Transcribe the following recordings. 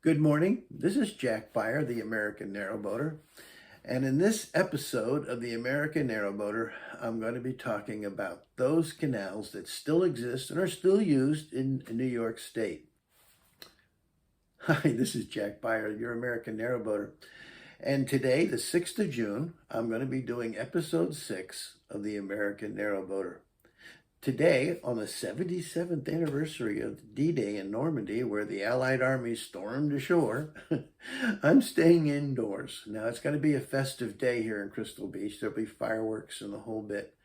Good morning. This is Jack Byer, the American Narrowboater. And in this episode of the American Narrowboater, I'm going to be talking about those canals that still exist and are still used in New York State. Hi, this is Jack Byer, your American Narrowboater. And today, the 6th of June, I'm going to be doing episode 6 of the American Narrowboater. Today, on the 77th anniversary of D-Day in Normandy, where the Allied armies stormed ashore, I'm staying indoors. Now, it's going to be a festive day here in Crystal Beach. There'll be fireworks and the whole bit.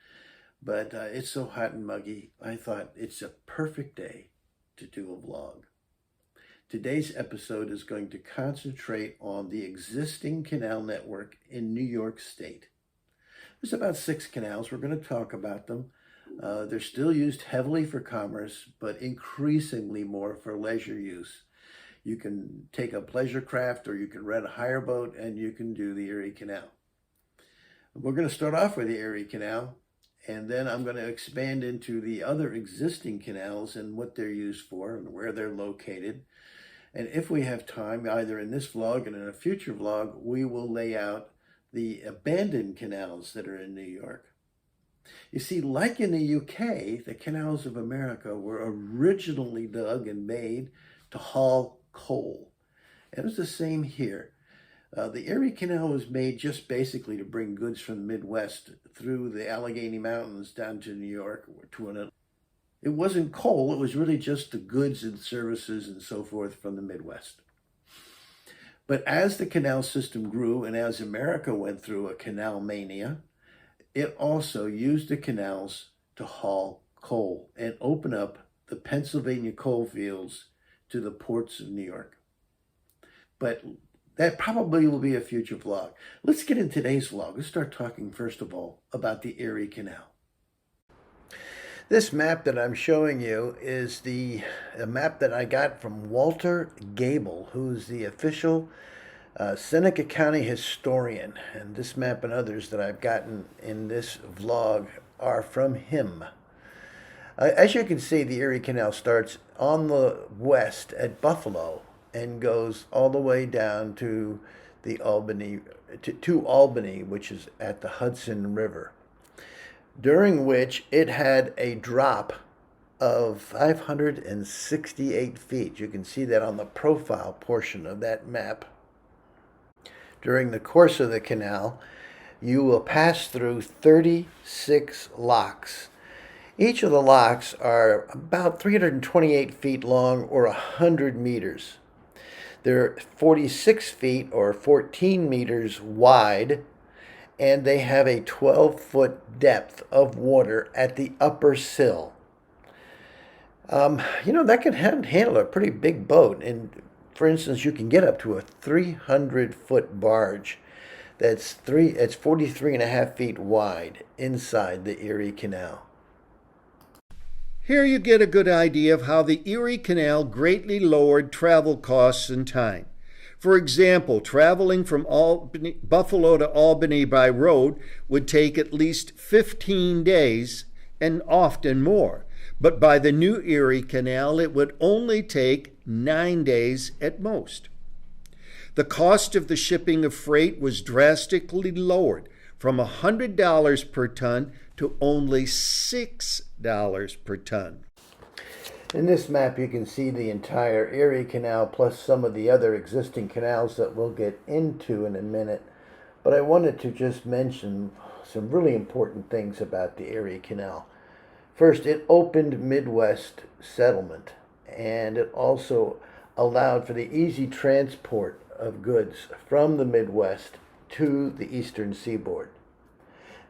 But it's so hot and muggy, I thought it's a perfect day to do a vlog. Today's episode is going to concentrate on the existing canal network in New York State. There's about 6 canals. We're going to talk about them. They're still used heavily for commerce, but increasingly more for leisure use. You can take a pleasure craft or you can rent a hire boat and you can do the Erie Canal. We're going to start off with the Erie Canal, and then I'm going to expand into the other existing canals and what they're used for and where they're located. And if we have time, either in this vlog and in a future vlog, we will lay out the abandoned canals that are in New York. You see, like in the UK, the canals of America were originally dug and made to haul coal. And it was the same here. The Erie Canal was made just basically to bring goods from the Midwest through the Allegheny Mountains down to New York. It wasn't coal, it was really just the goods and services and so forth from the Midwest. But as the canal system grew and as America went through a canal mania, it also used the canals to haul coal and open up the Pennsylvania coal fields to the ports of New York. But that probably will be a future vlog. Let's get in today's vlog. Let's start talking first of all about the Erie Canal. This map that I'm showing you is a map that I got from Walter Gable, who's the official Seneca County historian, and this map and others that I've gotten in this vlog are from him. As you can see, the Erie Canal starts on the west at Buffalo and goes all the way down to the Albany, which is at the Hudson River, during which it had a drop of 568 feet. You can see that on the profile portion of that map. During the course of the canal, you will pass through 36 locks. Each of the locks are about 328 feet long or 100 meters. They're 46 feet or 14 meters wide, and they have a 12-foot depth of water at the upper sill. That can handle a pretty big boat. And for instance, you can get up to a 300-foot barge it's 43 and a half feet wide inside the Erie Canal. Here you get a good idea of how the Erie Canal greatly lowered travel costs and time. For example, traveling from Buffalo to Albany by road would take at least 15 days and often more. But by the new Erie Canal, it would only take 9 days at most. The cost of the shipping of freight was drastically lowered from $100 per ton to only $6 per ton. In this map, you can see the entire Erie Canal plus some of the other existing canals that we'll get into in a minute. But I wanted to just mention some really important things about the Erie Canal. First, it opened Midwest settlement, and it also allowed for the easy transport of goods from the Midwest to the eastern seaboard.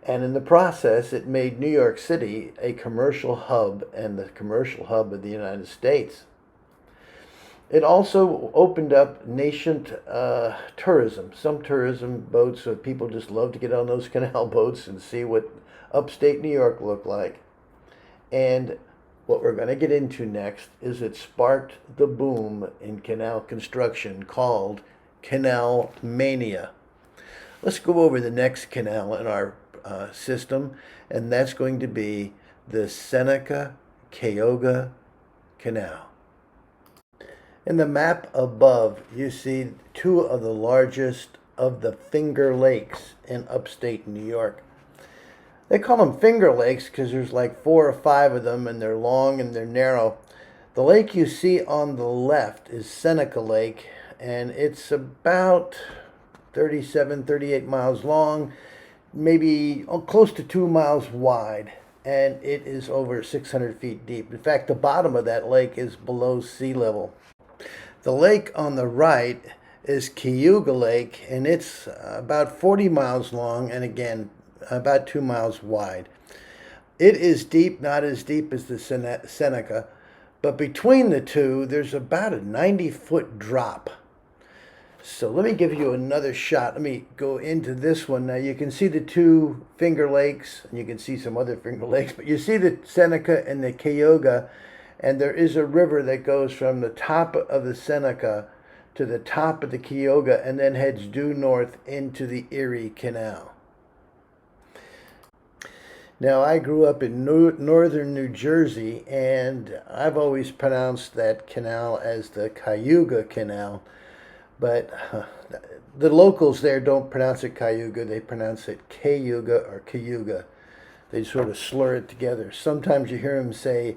And in the process, it made New York City a commercial hub and the commercial hub of the United States. It also opened up nascent tourism. Some tourism boats, so people just love to get on those canal boats and see what upstate New York looked like. And what we're going to get into next is it sparked the boom in canal construction called Canal Mania. Let's go over the next canal in our system, and that's going to be the Seneca Kyoga Canal. In the map above, you see two of the largest of the Finger Lakes in upstate New York. They call them Finger Lakes because there's like 4 or 5 of them, and they're long and they're narrow. The lake you see on the left is Seneca Lake, and it's about 37, 38 miles long, maybe close to 2 miles wide, and it is over 600 feet deep. In fact, the bottom of that lake is below sea level. The lake on the right is Kyoga Lake, and it's about 40 miles long, and again, about 2 miles wide. It is deep, not as deep as the Seneca, but between the two, there's about a 90-foot drop. So let me give you another shot. Let me go into this one. Now you can see the two Finger Lakes, and you can see some other Finger Lakes, but you see the Seneca and the Kyoga, and there is a river that goes from the top of the Seneca to the top of the Kyoga and then heads due north into the Erie Canal. Now, I grew up in northern New Jersey, and I've always pronounced that canal as the Cayuga Canal, but the locals there don't pronounce it Cayuga, they pronounce it Cayuga or Cayuga. They sort of slur it together. Sometimes you hear them say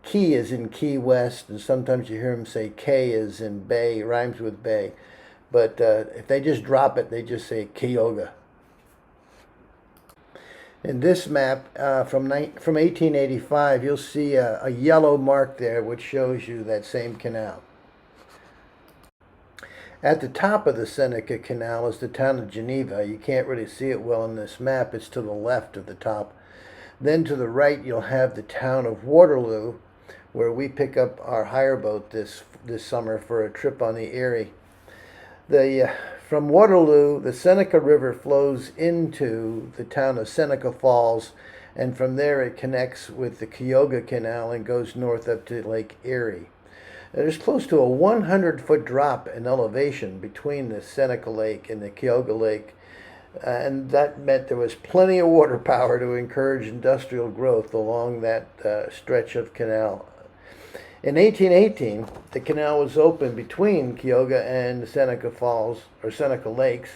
Key as in Key West, and sometimes you hear them say K as in Bay, rhymes with Bay. But if they just drop it, they just say Kyoga. In this map from 1885, you'll see a yellow mark there which shows you that same canal. At the top of the Seneca Canal is the town of Geneva. You can't really see it well in this map. It's to the left of the top. Then to the right, you'll have the town of Waterloo, where we pick up our hire boat this summer for a trip on the Erie. From Waterloo, the Seneca River flows into the town of Seneca Falls, and from there it connects with the Kyoga Canal and goes north up to Lake Erie. There's close to a 100-foot drop in elevation between the Seneca Lake and the Kyoga Lake, and that meant there was plenty of water power to encourage industrial growth along that stretch of canal. In 1818, the canal was opened between Kyoga and Seneca Falls, or Seneca Lakes,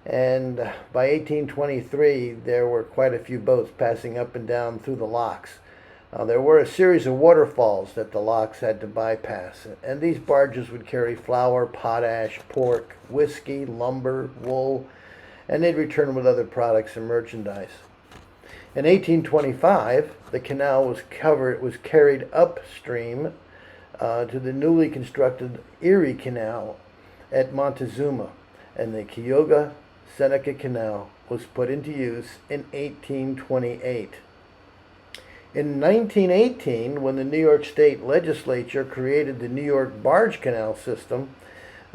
and by 1823, there were quite a few boats passing up and down through the locks. There were a series of waterfalls that the locks had to bypass, and these barges would carry flour, potash, pork, whiskey, lumber, wool, and they'd return with other products and merchandise. In 1825, the canal was carried upstream to the newly constructed Erie Canal at Montezuma, and the Kyoga Seneca Canal was put into use in 1828. In 1918, when the New York State Legislature created the New York Barge Canal system,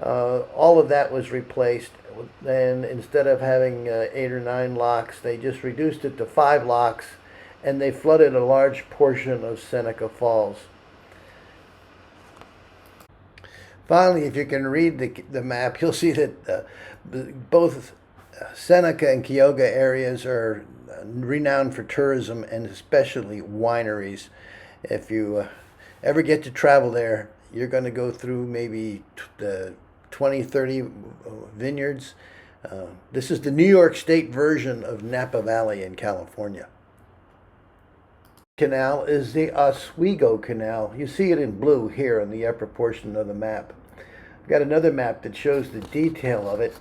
all of that was replaced, and instead of having 8 or 9 locks, they just reduced it to 5 locks, and they flooded a large portion of Seneca Falls. Finally, if you can read the map, you'll see that both Seneca and Kyoga areas are renowned for tourism and especially wineries. If you ever get to travel there, you're going to go through maybe 20, 30 vineyards. This is the New York State version of Napa Valley in California. Canal is the Oswego Canal. You see it in blue here in the upper portion of the map. I've got another map that shows the detail of it.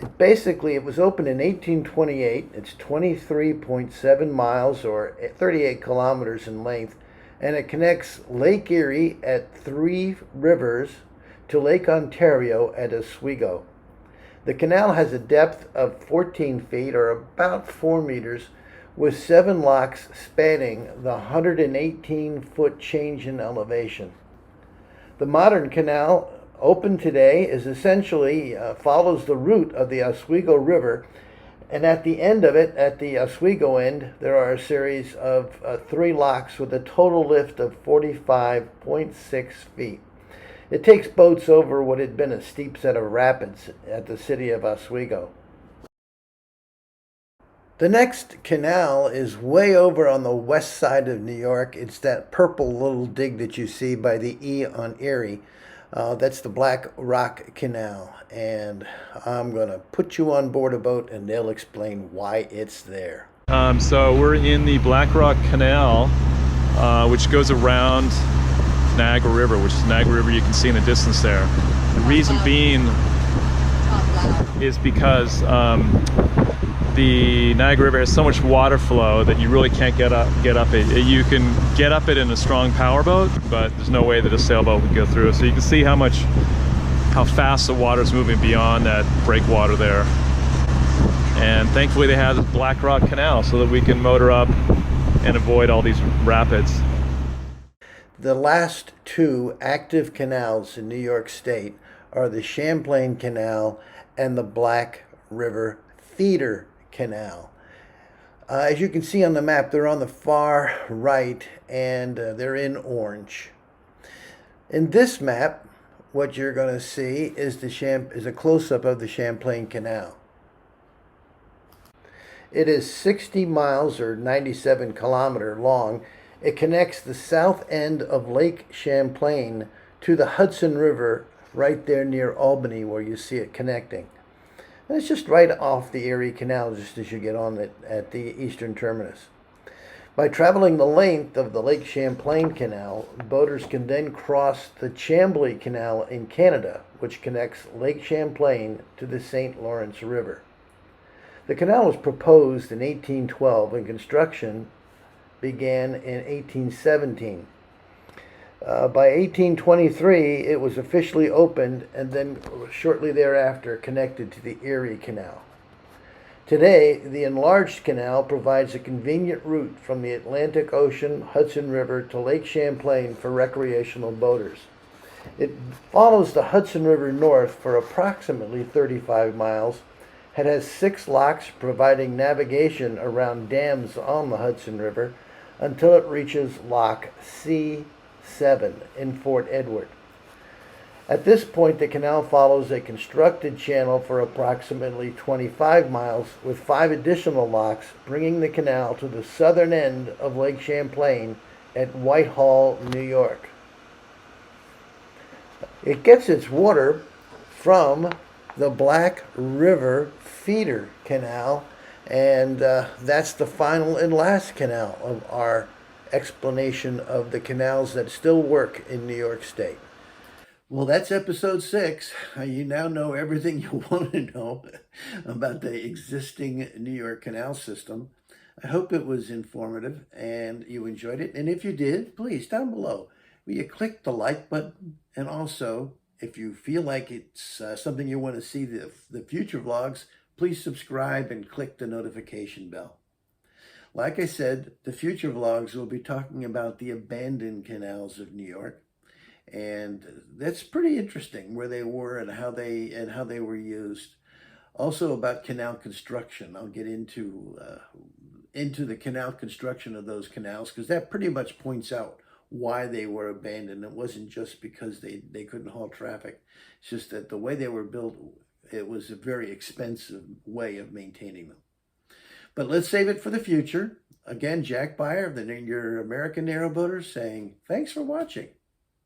It was opened in 1828. It's 23.7 miles or 38 kilometers in length, and it connects Lake Erie at Three Rivers to Lake Ontario at Oswego. The canal has a depth of 14 feet or about 4 meters, with 7 locks spanning the 118-foot change in elevation. The modern canal, open today, is essentially follows the route of the Oswego River, and at the end of it, at the Oswego end, there are a series of 3 locks with a total lift of 45.6 feet. It takes boats over what had been a steep set of rapids at the city of Oswego. The next canal is way over on the west side of New York. It's that purple little dig that you see by the E on Erie. That's the Black Rock Canal, and I'm going to put you on board a boat and they'll explain why it's there. So we're in the Black Rock Canal, which goes around Niagara River, which is Niagara River you can see in the distance there. The reason being is because the Niagara River has so much water flow that you really can't get up it. You can get up it in a strong powerboat, but there's no way that a sailboat would go through. So you can see how fast the water's moving beyond that breakwater there. And thankfully they have this Black Rock Canal so that we can motor up and avoid all these rapids. The last two active canals in New York State are the Champlain Canal and the Black River Feeder Canal. As you can see on the map, they're on the far right and they're in orange. In this map, what you're going to see is a close-up of the Champlain Canal. It is 60 miles or 97 kilometers long. It connects the south end of Lake Champlain to the Hudson River right there near Albany where you see it connecting. And it's just right off the Erie Canal just as you get on it at the eastern terminus. By traveling the length of the Lake Champlain Canal, boaters can then cross the Champlain Canal in Canada, which connects Lake Champlain to the St. Lawrence River. The canal was proposed in 1812 and construction began in 1817. By 1823, it was officially opened and then shortly thereafter connected to the Erie Canal. Today, the enlarged canal provides a convenient route from the Atlantic Ocean, Hudson River to Lake Champlain for recreational boaters. It follows the Hudson River north for approximately 35 miles. It has 6 locks providing navigation around dams on the Hudson River until it reaches Lock C7 in Fort Edward. At this point, the canal follows a constructed channel for approximately 25 miles with 5 additional locks, bringing the canal to the southern end of Lake Champlain at Whitehall, New York. It gets its water from the Black River Feeder Canal, and that's the final and last canal of our explanation of the canals that still work in New York State. Well, that's episode 6. You now know everything you want to know about the existing New York canal system. I hope it was informative and you enjoyed it. And if you did, please, down below, will you click the like button? And also, if you feel like it's something you want to see the future vlogs, please subscribe and click the notification bell. Like I said, the future vlogs will be talking about the abandoned canals of New York. And that's pretty interesting where they were and how they were used. Also about canal construction. I'll get into the canal construction of those canals because that pretty much points out why they were abandoned. It wasn't just because they couldn't haul traffic. It's just that the way they were built, it was a very expensive way of maintaining them. But let's save it for the future. Again, Jack Beyer of your American Narrowboater saying, thanks for watching.